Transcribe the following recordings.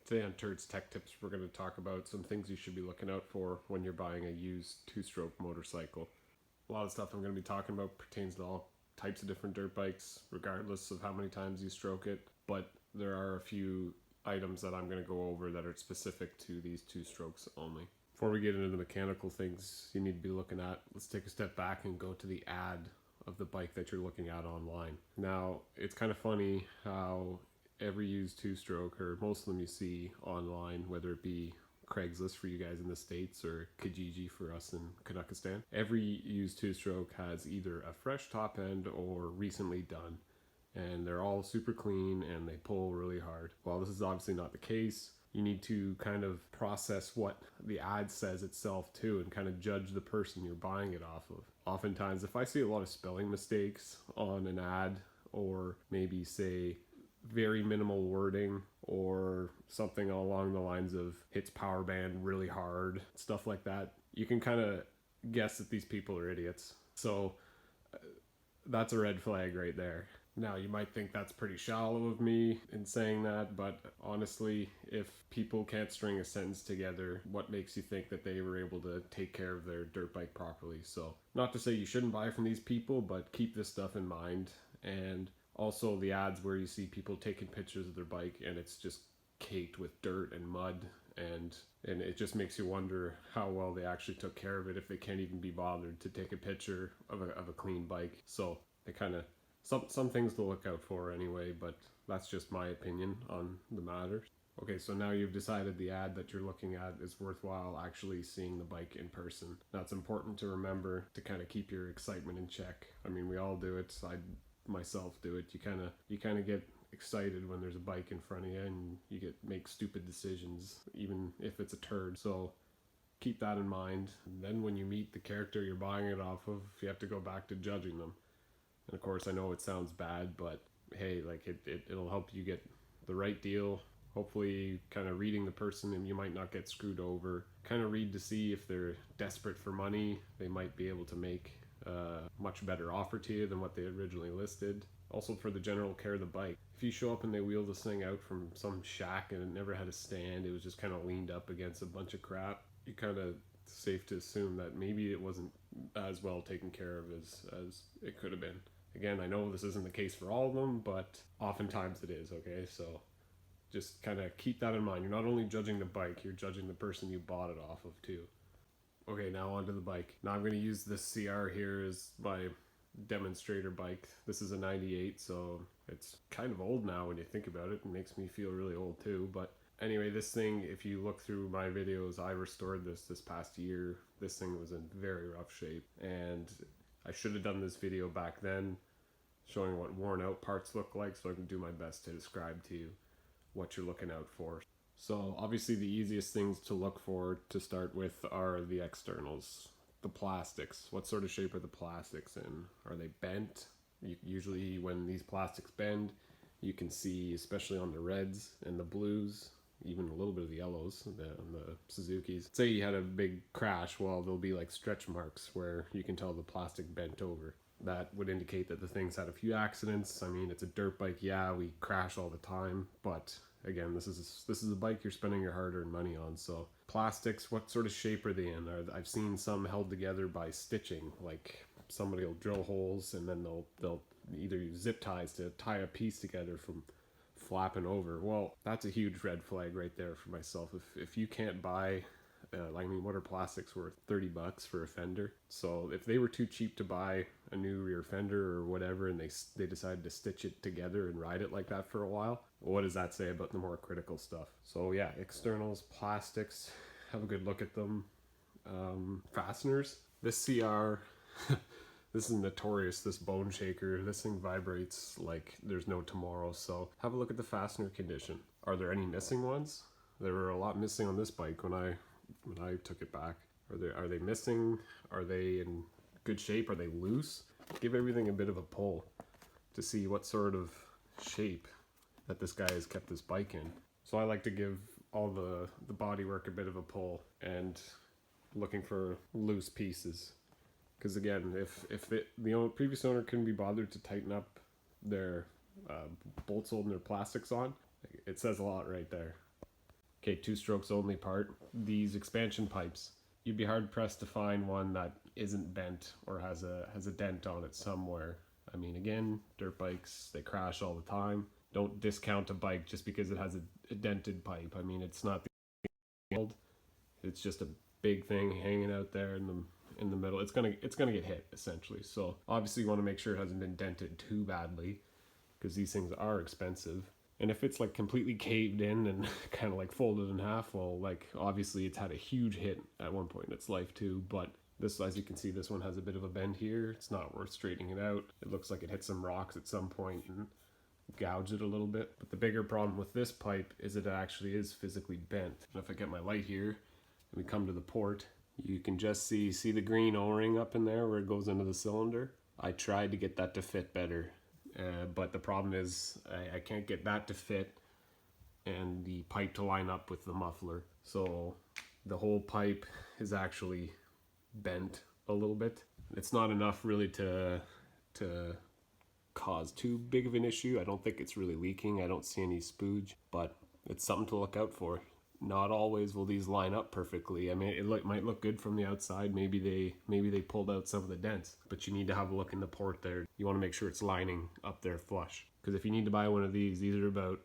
Today on Turds Tech Tips, we're going to talk about some things you should be looking out for when you're buying a used two-stroke motorcycle. A lot of stuff I'm going to be talking about pertains to all types of different dirt bikes, regardless of how many times you stroke it, but there are a few items that I'm going to go over that are specific to these two strokes only. Before we get into the mechanical things you need to be looking at, let's take a step back and go to the ad of the bike that you're looking at online. Now, it's kind of funny how every used two-stroke, or most of them you see online, whether it be Craigslist for you guys in the States or Kijiji for us in Kazakhstan, every used two-stroke has either a fresh top end or recently done, and they're all super clean and they pull really hard. While this is obviously not the case, you need to kind of process what the ad says itself too and kind of judge the person you're buying it off of. Oftentimes, if I see a lot of spelling mistakes on an ad, or maybe say very minimal wording or something along the lines of hits power band really hard, stuff like that, you can kind of guess that these people are idiots. So that's a red flag right there. Now, you might think that's pretty shallow of me in saying that, but honestly, if people can't string a sentence together, what makes you think that they were able to take care of their dirt bike properly? So, not to say you shouldn't buy from these people, but keep this stuff in mind. And also the ads where you see people taking pictures of their bike and it's just caked with dirt and mud, and it just makes you wonder how well they actually took care of it if they can't even be bothered to take a picture of a clean bike. So they kind of some things to look out for anyway, but that's just my opinion on the matter. Okay, so now you've decided the ad that you're looking at is worthwhile actually seeing the bike in person. Now it's important to remember to kind of keep your excitement in check. I mean, we all do it. I myself do it. You kind of get excited when there's a bike in front of you and you make stupid decisions, even if it's a turd. So keep that in mind. And then when you meet the character you're buying it off of, you have to go back to judging them. And of course, I know it sounds bad, but hey, like it'll help you get the right deal. Hopefully, kind of reading the person, and you might not get screwed over. Kind of read to see if they're desperate for money. They might be able to make a much better offer to you than what they originally listed. Also, for the general care of the bike. If you show up and they wheel this thing out from some shack and it never had a stand, it was just kind of leaned up against a bunch of crap, you kind of safe to assume that maybe it wasn't as well taken care of as it could have been. Again, I know this isn't the case for all of them, but oftentimes it is, okay? So just kind of keep that in mind. You're not only judging the bike, you're judging the person you bought it off of too. Okay, now onto the bike. Now I'm going to use this CR here as my demonstrator bike. This is a 98, so it's kind of old now when you think about it. It makes me feel really old too, but anyway, this thing, if you look through my videos, I restored this past year. This thing was in very rough shape, and I should have done this video back then showing what worn out parts look like, so I can do my best to describe to you what you're looking out for. So obviously the easiest things to look for to start with are the externals. The plastics. What sort of shape are the plastics in? Are they bent? Usually when these plastics bend, you can see, especially on the reds and the blues, even a little bit of the yellows on the Suzuki's. Say you had a big crash, well, there'll be like stretch marks where you can tell the plastic bent over. That would indicate that the thing's had a few accidents. I mean, it's a dirt bike, yeah, we crash all the time, but again, this is a bike you're spending your hard-earned money on. So plastics, what sort of shape are they in? I've seen some held together by stitching, like somebody will drill holes and then they'll either use zip ties to tie a piece together from flapping over. Well, that's a huge red flag right there for myself. If you can't buy, I mean, what are plastics worth? $30 for a fender. So if they were too cheap to buy a new rear fender or whatever, and they decided to stitch it together and ride it like that for a while, what does that say about the more critical stuff? So yeah, externals, plastics, have a good look at them. Fasteners. This CR, this is notorious, this bone shaker. This thing vibrates like there's no tomorrow, so have a look at the fastener condition. Are there any missing ones? There were a lot missing on this bike when I took it back. Are they missing? Are they in good shape? Are they loose? Give everything a bit of a pull to see what sort of shape that this guy has kept this bike in. So I like to give all the bodywork a bit of a pull and looking for loose pieces. Because again, if the previous owner couldn't be bothered to tighten up their bolts holding their plastics on, it says a lot right there. Okay, 2 strokes only part. These expansion pipes, you'd be hard pressed to find one that isn't bent or has a dent on it somewhere. I mean, again, dirt bikes, they crash all the time. Don't discount a bike just because it has a dented pipe. I mean, it's not the world. It's just a big thing hanging out there in the middle. It's gonna get hit essentially. So obviously you want to make sure it hasn't been dented too badly, because these things are expensive. And if it's like completely caved in and kind of like folded in half, well, like obviously it's had a huge hit at one point in its life too. But this, as you can see, this one has a bit of a bend here. It's not worth straightening it out. It looks like it hit some rocks at some point and gouged it a little bit. But the bigger problem with this pipe is it actually is physically bent. And if I get my light here and we come to the port, you can just see the green O-ring up in there where it goes into the cylinder. I tried to get that to fit better. But the problem is I can't get that to fit and the pipe to line up with the muffler. So the whole pipe is actually bent a little bit. It's not enough really to cause too big of an issue. I don't think it's really leaking. I don't see any spooge, but it's something to look out for. Not always will these line up perfectly. I mean, it might look good from the outside. Maybe they pulled out some of the dents, but you need to have a look in the port there. You want to make sure it's lining up there flush. Because if you need to buy one of these are about,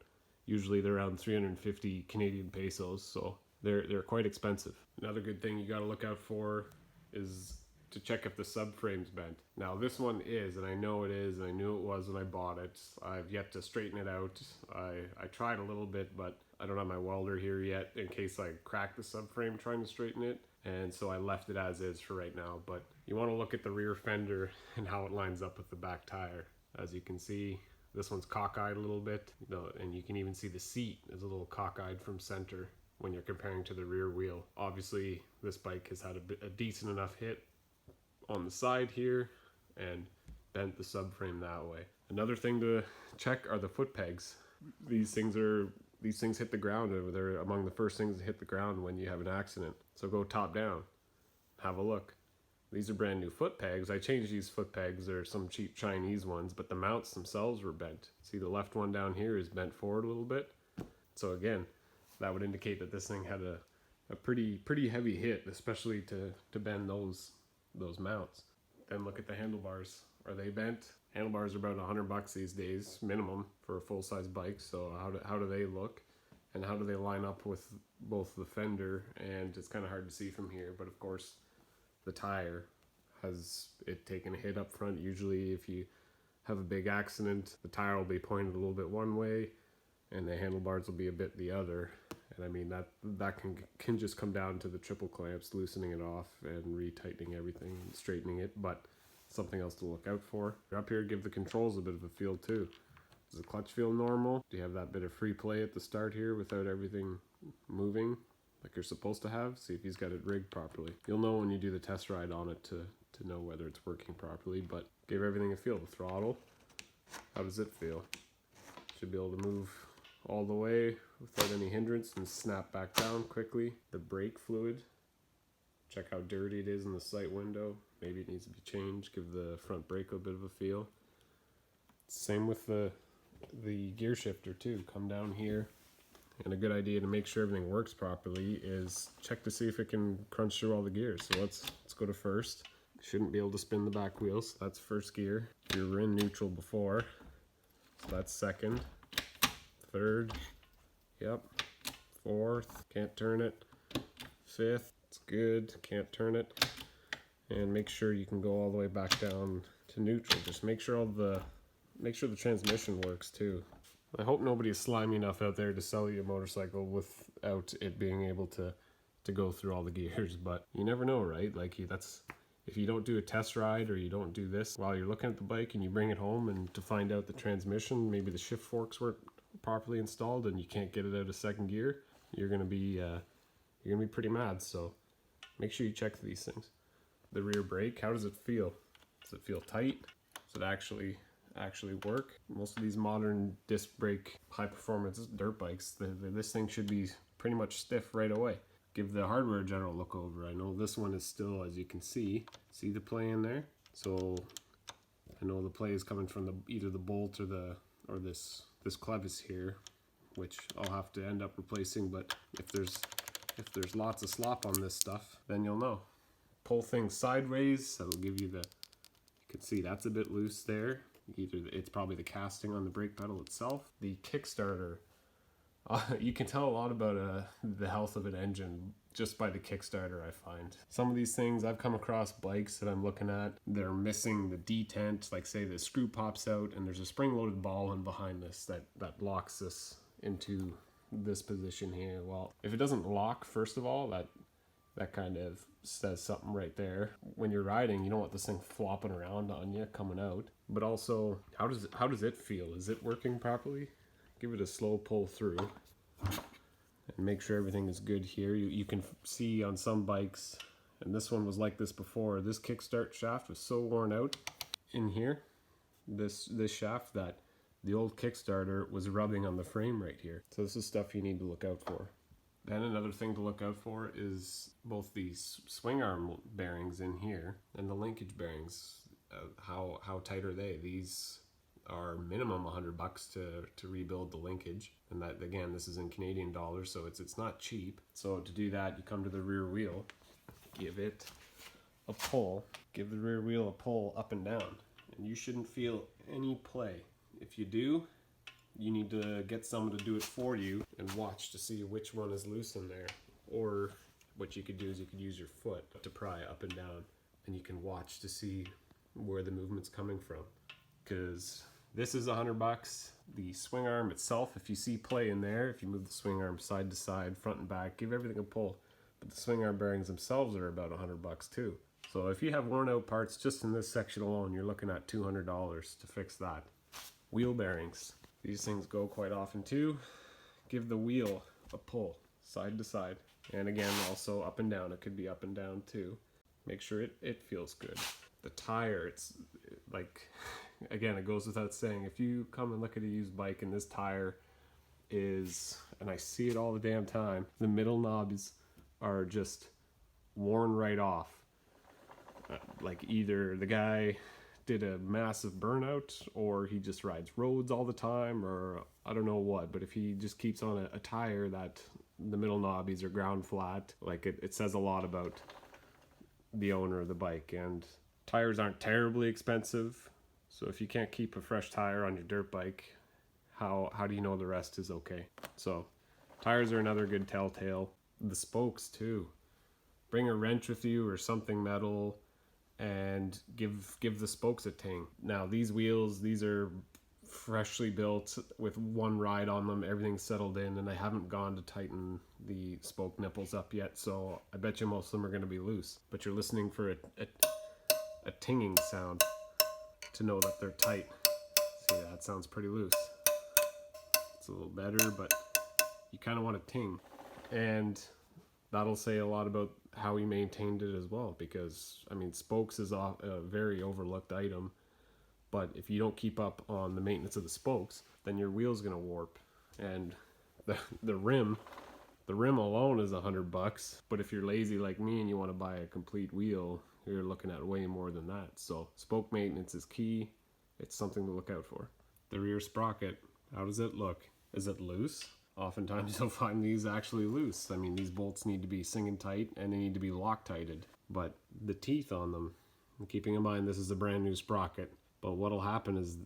usually they're around 350 Canadian pesos, so they're quite expensive. Another good thing you got to look out for is to check if the subframe's bent. Now this one is, and I know it is, and I knew it was when I bought it. I've yet to straighten it out. I tried a little bit, but I don't have my welder here yet in case I crack the subframe trying to straighten it. And so I left it as is for right now. But you want to look at the rear fender and how it lines up with the back tire. As you can see, this one's cockeyed a little bit, and you can even see the seat is a little cockeyed from center when you're comparing to the rear wheel. Obviously, this bike has had a decent enough hit on the side here and bent the subframe that way. Another thing to check are the foot pegs. These things hit the ground, or they're among the first things to hit the ground when you have an accident. So go top down, have a look. These are brand new foot pegs. I changed these foot pegs. They're some cheap Chinese ones, but the mounts themselves were bent. See, the left one down here is bent forward a little bit. So again, that would indicate that this thing had a pretty heavy hit, especially to bend those mounts. Then look at the handlebars. Are they bent? Handlebars are about $100 these days, minimum, for a full-size bike. So how do they look? And how do they line up with both the fender, and it's kind of hard to see from here, but of course the tire has it taken a hit up front. Usually if you have a big accident, the tire will be pointed a little bit one way and the handlebars will be a bit the other. And I mean, that can just come down to the triple clamps, loosening it off and retightening everything and straightening it, but something else to look out for. Up here, give the controls a bit of a feel too. Does the clutch feel normal? Do you have that bit of free play at the start here without everything moving like you're supposed to have? See if he's got it rigged properly. You'll know when you do the test ride on it to know whether it's working properly, but give everything a feel. The throttle, how does it feel? Should be able to move all the way without any hindrance and snap back down quickly. The brake fluid, check how dirty it is in the sight window. Maybe it needs to be changed. Give the front brake a bit of a feel. Same with the gear shifter too. Come down here, and a good idea to make sure everything works properly is check to see if it can crunch through all the gears. So let's go to first. Shouldn't be able to spin the back wheels. That's first gear. You were in neutral before, so that's second. Third, yep. Fourth, can't turn it. Fifth, it's good, can't turn it. And make sure you can go all the way back down to neutral. Just make sure the transmission works too. I hope nobody is slimy enough out there to sell you a motorcycle without it being able to go through all the gears, but you never know, right? Like if you don't do a test ride or you don't do this while you're looking at the bike and you bring it home and to find out the transmission, maybe the shift forks weren't properly installed and you can't get it out of second gear, you're gonna be pretty mad. So make sure you check these things. The rear brake, how does it feel? Does it feel tight? Does it actually work? Most of these modern disc brake high performance dirt bikes, this thing should be pretty much stiff right away. Give the hardware a general look over. I know this one is still, as you can see the play in there. So I know the play is coming from either the bolt or this clevis here. which I'll have to end up replacing, but if there's lots of slop on this stuff, then you'll know. Pull things sideways, that'll give you the, you can see that's a bit loose there. Either it's probably the casting on the brake pedal itself. The Kickstarter, you can tell a lot about the health of an engine just by the Kickstarter, I find. Some of these things, I've come across bikes that I'm looking at, they're missing the detent, like say the screw pops out and there's a spring-loaded ball in behind this that locks this into this position here. Well, if it doesn't lock, first of all, that kind of says something right there. When you're riding, you don't want this thing flopping around on you coming out. But also, how does it feel? Is it working properly? Give it a slow pull through and make sure everything is good here. You can see on some bikes, and this one was like this before, this kickstart shaft was so worn out in here, this shaft, that the old Kickstarter was rubbing on the frame right here. So this is stuff you need to look out for. Then another thing to look out for is both these swing arm bearings in here and the linkage bearings. How tight are they? These are minimum $100 to rebuild the linkage, and that, again, this is in Canadian dollars, so it's not cheap. So to do that, you come to the rear wheel, give it a pull, give the rear wheel a pull up and down, and you shouldn't feel any play. If you do, you need to get someone to do it for you and watch to see which one is loose in there. Or what you could do is you could use your foot to pry up and down, and you can watch to see where the movement's coming from. Because this is $100. The swing arm itself, if you see play in there, if you move the swing arm side to side, front and back, give everything a pull. But the swing arm bearings themselves are about $100 too. So if you have worn out parts just in this section alone, you're looking at $200 to fix that. Wheel bearings. These things go quite often too. Give the wheel a pull, side to side. And again, also up and down. It could be up and down too. Make sure it feels good. The tire, it's like, again, it goes without saying, if you come and look at a used bike and this tire is, and I see it all the damn time, the middle knobs are just worn right off. Like either the guy did a massive burnout, or he just rides roads all the time, or I don't know what, but if he just keeps on a tire that the middle knobbies are ground flat, like it says a lot about the owner of the bike. And tires aren't terribly expensive, so if you can't keep a fresh tire on your dirt bike, how do you know the rest is okay? So tires are another good telltale. The spokes too. Bring a wrench with you or something metal and give the spokes a ting. Now these wheels, these are freshly built with one ride on them, everything's settled in, and I haven't gone to tighten the spoke nipples up yet, so I bet you most of them are going to be loose. But you're listening for a tinging sound to know that they're tight. See, that sounds pretty loose. It's a little better, but you kind of want to ting. And that'll say a lot about how he maintained it as well, because I mean, spokes is a very overlooked item, but if you don't keep up on the maintenance of the spokes, then your wheel's gonna warp. And the rim alone is $100, but if you're lazy like me and you want to buy a complete wheel, you're looking at way more than that. So spoke maintenance is key. It's something to look out for. The rear sprocket, how does it look? Is it loose? Oftentimes you'll find these actually loose. I mean, these bolts need to be singing tight and they need to be Loctited. But the teeth on them, keeping in mind this is a brand new sprocket, but what'll happen is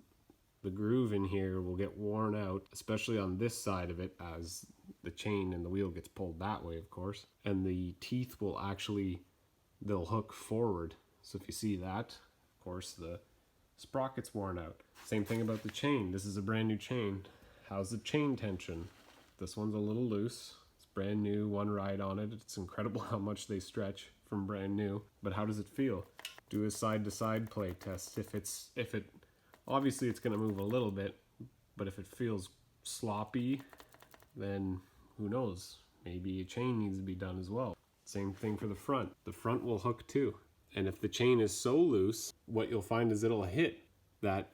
the groove in here will get worn out, especially on this side of it, as the chain and the wheel gets pulled that way, of course. And the teeth will actually, they'll hook forward. So if you see that, of course, the sprocket's worn out. Same thing about the chain. This is a brand new chain. How's the chain tension? This one's a little loose. It's brand new, one ride on it. It's incredible how much they stretch from brand new. But how does it feel? Do a side-to-side play test. If it obviously it's gonna move a little bit, but if it feels sloppy, then who knows? Maybe a chain needs to be done as well. Same thing for the front. The front will hook too. And if the chain is so loose, what you'll find is it'll hit that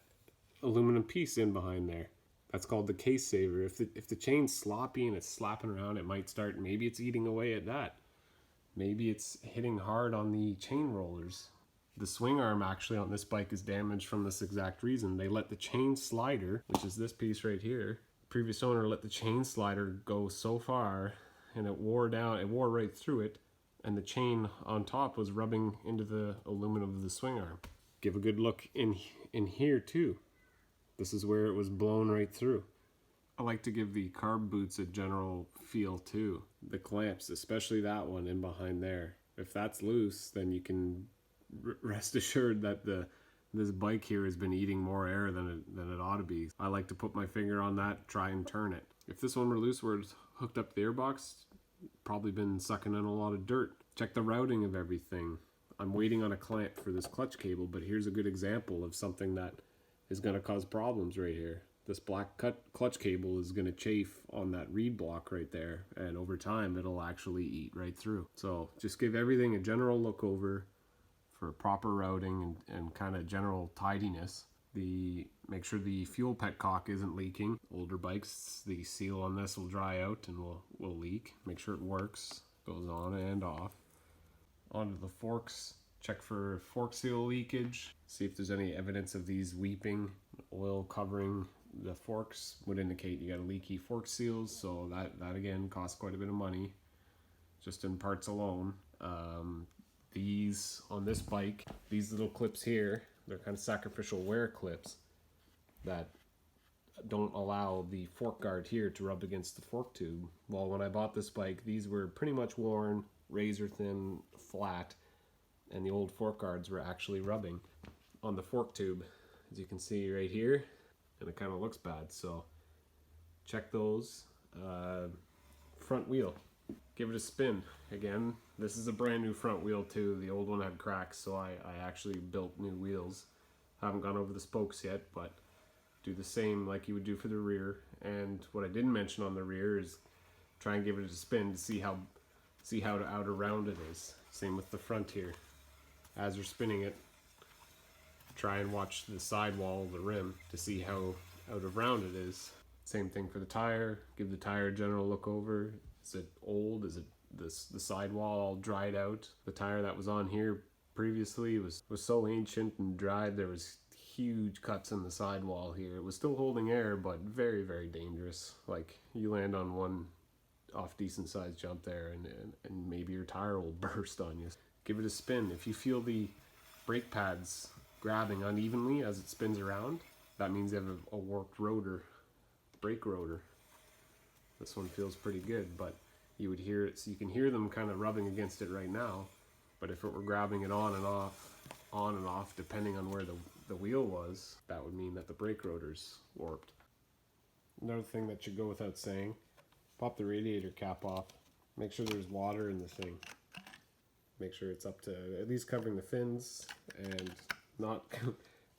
aluminum piece in behind there. That's called the case saver. If the chain's sloppy and it's slapping around, it might start, maybe it's eating away at that. Maybe it's hitting hard on the chain rollers. The swing arm actually on this bike is damaged from this exact reason. They let the chain slider, which is this piece right here, previous owner let the chain slider go so far and it wore right through it, and the chain on top was rubbing into the aluminum of the swing arm. Give a good look in here too. This is where it was blown right through. I like to give the carb boots a general feel too. The clamps, especially that one in behind there. If that's loose, then you can rest assured that this bike here has been eating more air than it ought to be. I like to put my finger on that, try and turn it. If this one were loose where it's hooked up to the airbox, probably been sucking in a lot of dirt. Check the routing of everything. I'm waiting on a clamp for this clutch cable, but here's a good example of something that is going to cause problems right here. This black clutch cable is going to chafe on that reed block right there, and over time it'll actually eat right through. So just give everything a general look over for proper routing and kind of general tidiness. Make sure the fuel petcock isn't leaking. Older bikes, the seal on this will dry out and will leak. Make sure it works, goes on and off. Onto the forks, check for fork seal leakage. See if there's any evidence of these weeping. Oil covering the forks would indicate you got leaky fork seals, so that again costs quite a bit of money just in parts alone. These on this bike, these little clips here, they're kind of sacrificial wear clips that don't allow the fork guard here to rub against the fork tube. Well, when I bought this bike, these were pretty much worn, razor thin, flat, and the old fork guards were actually rubbing on the fork tube, as you can see right here, and it kind of looks bad. So check those. Front wheel, give it a spin. Again, this is a brand new front wheel too. The old one had cracks, so I actually built new wheels. Haven't gone over the spokes yet, but do the same like you would do for the rear. And what I didn't mention on the rear is try and give it a spin to see how out around it is. Same with the front here. As you're spinning it, try and watch the sidewall of the rim to see how out of round it is. Same thing for the tire. Give the tire a general look over. Is it old? Is it the sidewall all dried out? The tire that was on here previously was so ancient and dried, there was huge cuts in the sidewall here. It was still holding air, but very, very dangerous. Like, you land on one off decent sized jump there and maybe your tire will burst on you. Give it a spin. If you feel the brake pads grabbing unevenly as it spins around, that means you have a warped rotor, brake rotor. This one feels pretty good, but you would hear it, so you can hear them kind of rubbing against it right now, but if it were grabbing it on and off, depending on where the wheel was, that would mean that the brake rotor's warped. Another thing that should go without saying, pop the radiator cap off. Make sure there's water in the thing. Make sure it's up to at least covering the fins and not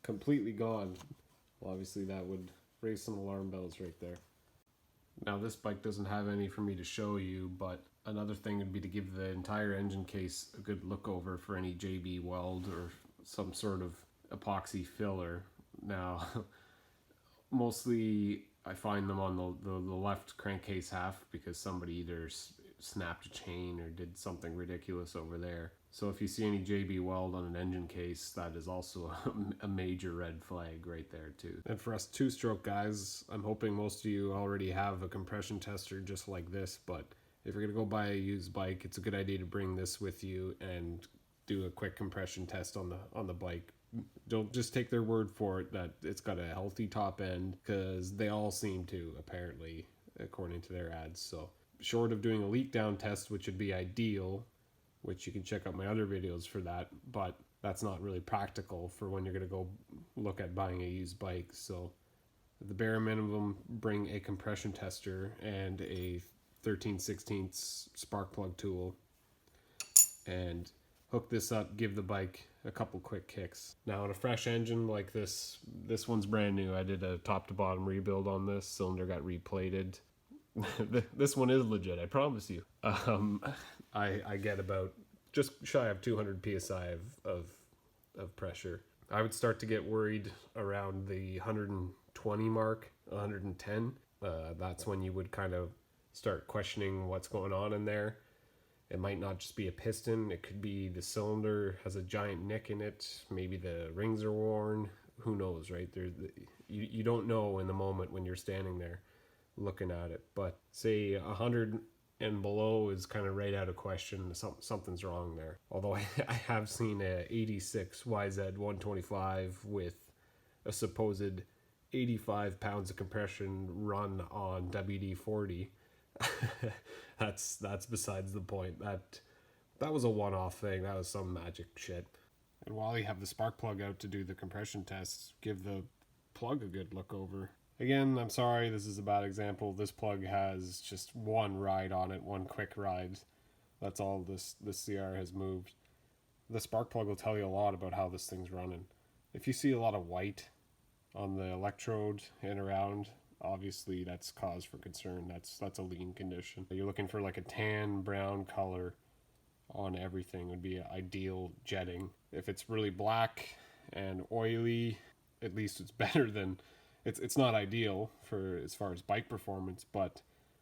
completely gone. Well, obviously that would raise some alarm bells right there. Now this bike doesn't have any for me to show you, but another thing would be to give the entire engine case a good look over for any JB weld or some sort of epoxy filler. Now, mostly I find them on the left crankcase half because somebody either snapped a chain or did something ridiculous over there. So if you see any JB weld on an engine case, that is also a major red flag right there too. And for us two-stroke guys, I'm hoping most of you already have a compression tester just like this, but if you're gonna go buy a used bike, it's a good idea to bring this with you and do a quick compression test on the bike. Don't just take their word for it that it's got a healthy top end, because they all seem to, apparently, according to their ads. So short of doing a leak down test, which would be ideal, which you can check out my other videos for that, but that's not really practical for when you're going to go look at buying a used bike. So at the bare minimum, bring a compression tester and a 13/16 spark plug tool and hook this up, give the bike a couple quick kicks. Now on a fresh engine like this one's brand new. I did a top to bottom rebuild on this. Cylinder got replated. This one is legit, I promise you. I get about just shy of 200 psi of pressure. I would start to get worried around the 120 mark, 110. That's when you would kind of start questioning what's going on in there. It might not just be a piston. It could be the cylinder has a giant nick in it. Maybe the rings are worn. Who knows, right? You don't know in the moment when you're standing there. looking at it. But say 100 and below is kind of right out of question. Something's wrong there. Although I have seen a 86 YZ 125 with a supposed 85 pounds of compression run on WD-40. That's besides the point. That was a one-off thing. That was some magic shit. And while you have the spark plug out to do the compression tests, give the plug a good look over. Again, I'm sorry, this is a bad example. This plug has just one ride on it, one quick ride. That's all this CR has moved. The spark plug will tell you a lot about how this thing's running. If you see a lot of white on the electrode and around, obviously that's cause for concern. That's a lean condition. You're looking for like a tan brown color on everything would be ideal jetting. If it's really black and oily, at least it's better than it's not ideal for as far as bike performance, but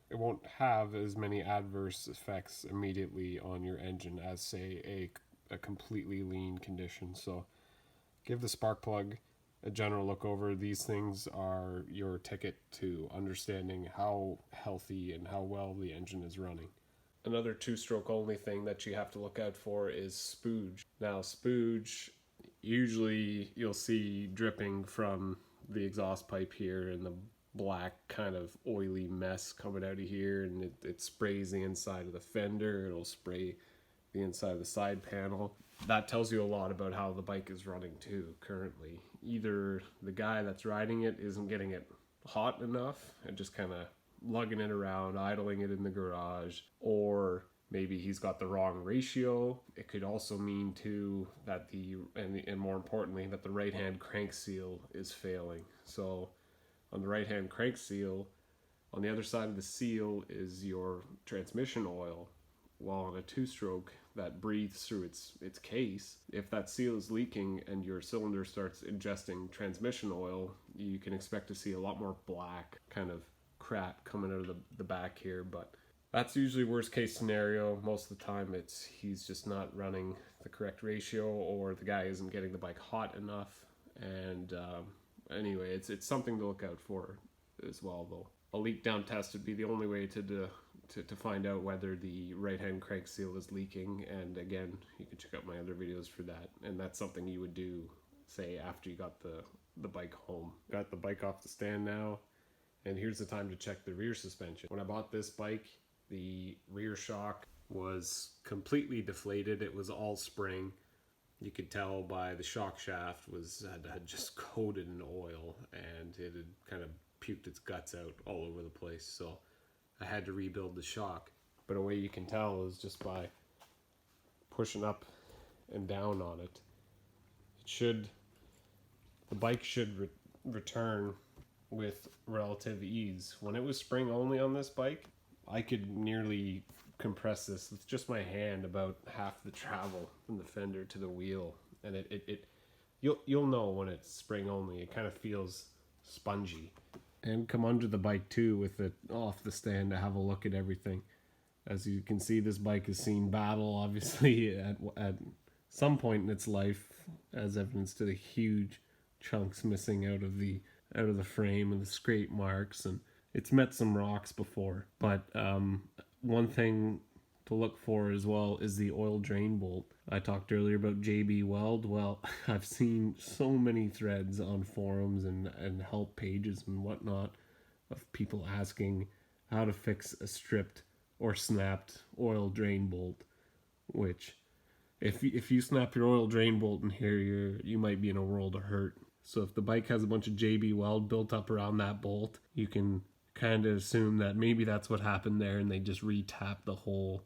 it won't have as many adverse effects immediately on your engine as say a completely lean condition. So give the spark plug a general look over. These things are your ticket to understanding how healthy and how well the engine is running. Another two-stroke only thing that you have to look out for is spooge. Now spooge, usually you'll see dripping from the exhaust pipe here and the black kind of oily mess coming out of here, and it sprays the inside of the fender. It'll spray the inside of the side panel. That tells you a lot about how the bike is running too currently. Either the guy that's riding it isn't getting it hot enough and just kind of lugging it around, idling it in the garage, or maybe he's got the wrong ratio. It could also mean too that and more importantly, that the right hand crank seal is failing. So on the right hand crank seal, on the other side of the seal is your transmission oil. While on a two-stroke that breathes through its case, if that seal is leaking and your cylinder starts ingesting transmission oil, you can expect to see a lot more black kind of crap coming out of the back here. But that's usually worst case scenario. Most of the time he's just not running the correct ratio, or the guy isn't getting the bike hot enough. And anyway, it's something to look out for as well, though. A leak down test would be the only way to find out whether the right hand crank seal is leaking. And again, you can check out my other videos for that. And that's something you would do, say, after you got the bike home. Got the bike off the stand now, and here's the time to check the rear suspension. When I bought this bike, the rear shock was completely deflated. It was all spring. You could tell by the shock shaft had just coated in oil, and it had kind of puked its guts out all over the place. So I had to rebuild the shock. But a way you can tell is just by pushing up and down on it. The bike should return with relative ease. When it was spring only on this bike, I could nearly compress this with just my hand about half the travel from the fender to the wheel, and you'll know when it's spring only. It kind of feels spongy. And come under the bike too with it off the stand to have a look at everything. As you can see, this bike has seen battle obviously at some point in its life, as evidence to the huge chunks missing out of the frame and the scrape marks, and it's met some rocks before. But one thing to look for as well is the oil drain bolt. I talked earlier about JB Weld. Well, I've seen so many threads on forums and help pages and whatnot of people asking how to fix a stripped or snapped oil drain bolt, which if you snap your oil drain bolt in here, you might be in a world of hurt. So if the bike has a bunch of JB Weld built up around that bolt, you can kind of assume that maybe that's what happened there, and they just re-tapped the hole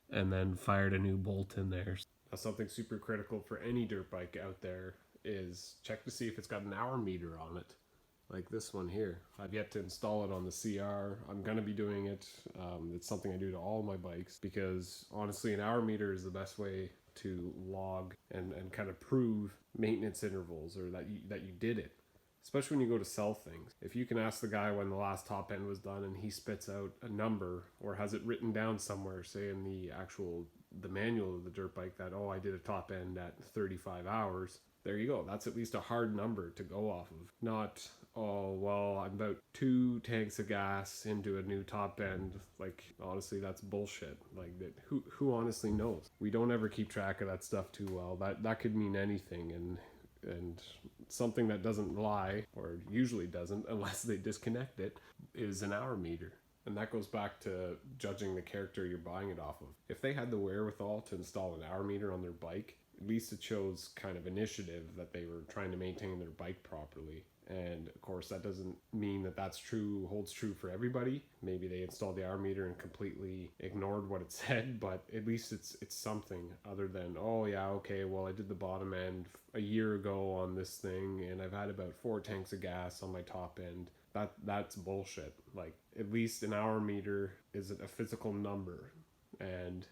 and then fired a new bolt in there. Now, something super critical for any dirt bike out there is check to see if it's got an hour meter on it, like this one here. I've yet to install it on the CR. I'm going to be doing it. It's something I do to all my bikes, because honestly, an hour meter is the best way to log and kind of prove maintenance intervals, or that you did it. Especially when you go to sell things. If you can ask the guy when the last top end was done and he spits out a number or has it written down somewhere, say in the manual of the dirt bike, that, oh, I did a top end at 35 hours. There you go. That's at least a hard number to go off of. Not oh, well, I'm about 2 tanks of gas into a new top end. Like, honestly, that's bullshit. Like, who honestly knows? We don't ever keep track of that stuff too well. That could mean anything, and something that doesn't lie, or usually doesn't unless they disconnect it, is an hour meter. And that goes back to judging the character you're buying it off of. If they had the wherewithal to install an hour meter on their bike, at least it shows kind of initiative that they were trying to maintain their bike properly. And of course, that doesn't mean that holds true for everybody. Maybe they installed the hour meter and completely ignored what it said, but at least it's something other than, oh yeah, okay, well, I did the bottom end a year ago on this thing, and I've had about 4 tanks of gas on my top end. That's bullshit. Like, at least an hour meter is a physical number, and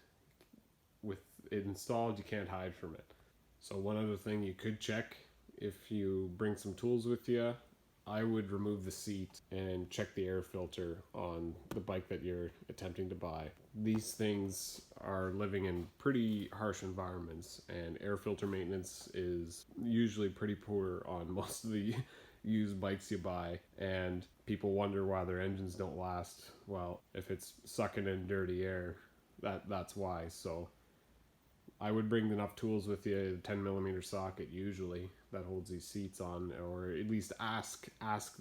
with it installed, you can't hide from it. So one other thing you could check, if you bring some tools with you, I would remove the seat and check the air filter on the bike that you're attempting to buy. These things are living in pretty harsh environments, and air filter maintenance is usually pretty poor on most of the used bikes you buy, and people wonder why their engines don't last. Well, if it's sucking in dirty air, that's why. So I would bring enough tools with you, a 10mm socket usually that holds these seats on, or at least ask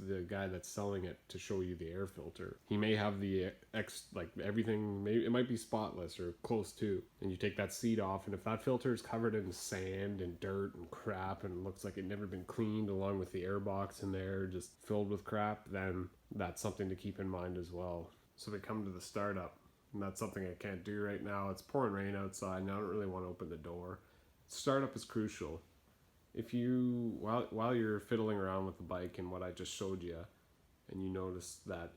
the guy that's selling it to show you the air filter. He may have the everything, maybe it might be spotless or close to, and you take that seat off, and if that filter is covered in sand and dirt and crap and looks like it never been cleaned, along with the air box in there just filled with crap, then that's something to keep in mind as well. So we come to the startup. And that's something I can't do right now. It's pouring rain outside and I don't really want to open the door. Startup is crucial. If you, while you're fiddling around with the bike and what I just showed you, and you notice that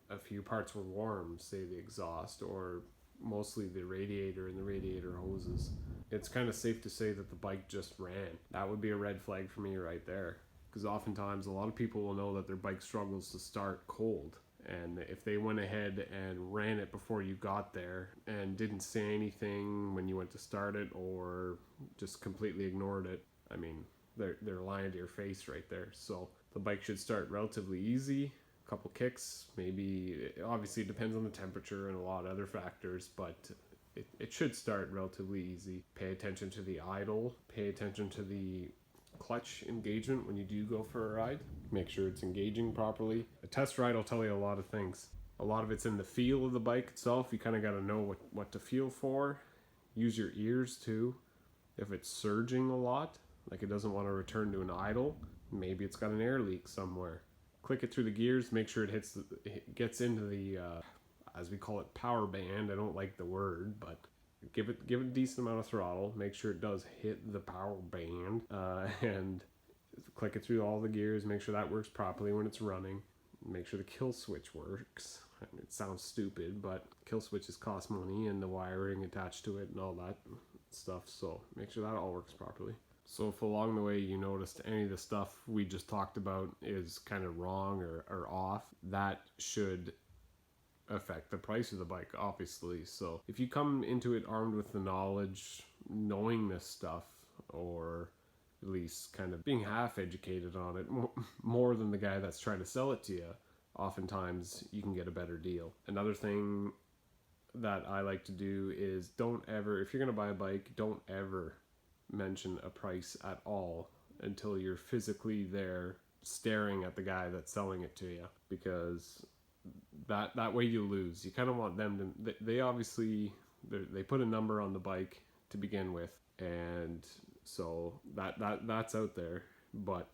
a few parts were warm, say the exhaust or mostly the radiator and the radiator hoses, it's kind of safe to say that the bike just ran. That would be a red flag for me right there. Because oftentimes a lot of people will know that their bike struggles to start cold. And if they went ahead and ran it before you got there and didn't say anything when you went to start it, or just completely ignored it, I mean, they're lying to your face right there. So the bike should start relatively easy, a couple kicks, maybe. Obviously it depends on the temperature and a lot of other factors, but it should start relatively easy. Pay attention to the idle, pay attention to the clutch engagement when you do go for a ride. Make sure it's engaging properly. A test ride will tell you a lot of things. A lot of it's in the feel of the bike itself. You kind of got to know what to feel for. Use your ears too. If it's surging a lot, like it doesn't want to return to an idle, maybe it's got an air leak somewhere. Click it through the gears, make sure it gets into the as we call it, power band. I don't like the word, but give it a decent amount of throttle. Make sure it does hit the power band, and click it through all the gears. Make sure that works properly when it's running. Make sure the kill switch works. I mean, it sounds stupid, but kill switches cost money, and the wiring attached to it and all that stuff. So make sure that all works properly. So if along the way you noticed any of the stuff we just talked about is kind of wrong or off, that should affect the price of the bike, obviously. So if you come into it armed with the knowledge, knowing this stuff, or at least kind of being half educated on it, more than the guy that's trying to sell it to you, oftentimes you can get a better deal. Another thing that I like to do is don't ever, if you're going to buy a bike, don't ever mention a price at all until you're physically there staring at the guy that's selling it to you, because that way you lose. You kind of want them to, they obviously, they put a number on the bike to begin with, and so that's out there, but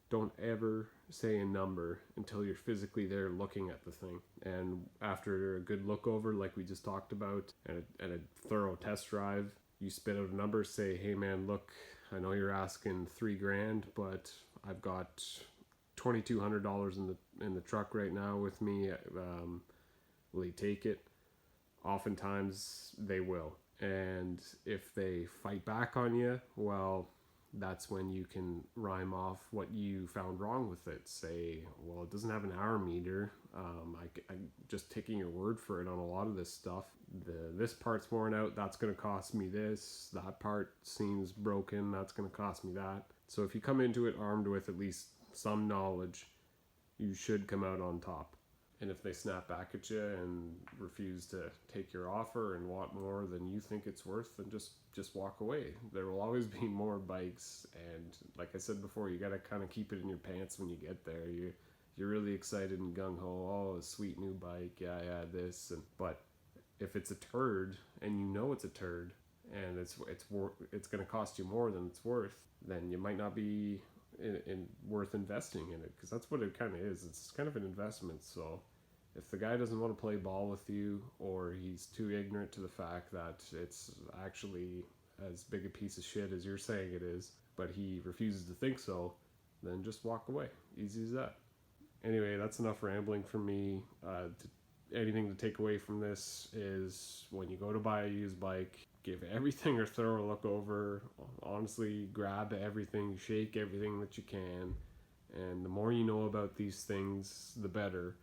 don't ever say a number until you're physically there looking at the thing. And after a good look over, like we just talked about, and a thorough test drive, you spit out a number, say, hey man, look, I know you're asking $3,000, but I've got $2,200 in the truck right now with me. Will you take it? Oftentimes they will. And if they fight back on you, well, that's when you can rhyme off what you found wrong with it. Say, well, it doesn't have an hour meter. I'm just taking your word for it on a lot of this stuff. This part's worn out. That's going to cost me this. That part seems broken. That's going to cost me that. So if you come into it armed with at least some knowledge, you should come out on top. And if they snap back at you and refuse to take your offer and want more than you think it's worth, then just walk away. There will always be more bikes, and like I said before, you gotta kind of keep it in your pants when you get there. You're really excited and gung ho. Oh, a sweet new bike, yeah, this, but if it's a turd and you know it's a turd, and it's gonna cost you more than it's worth, then you might not be in worth investing in it, because that's what it kind of is. It's kind of an investment. So if the guy doesn't want to play ball with you, or he's too ignorant to the fact that it's actually as big a piece of shit as you're saying it is, but he refuses to think so, then just walk away. Easy as that. Anyway, that's enough rambling from me. Anything to take away from this is, when you go to buy a used bike, give everything a thorough look over. Honestly, grab everything, shake everything that you can, and the more you know about these things, the better,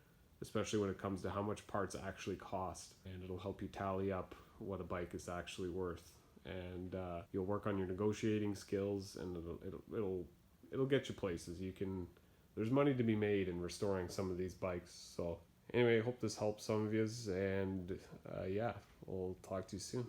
especially when it comes to how much parts actually cost, and it'll help you tally up what a bike is actually worth. And you'll work on your negotiating skills, and it'll get you places. There's money to be made in restoring some of these bikes. So anyway, I hope this helps some of you, and yeah, we'll talk to you soon.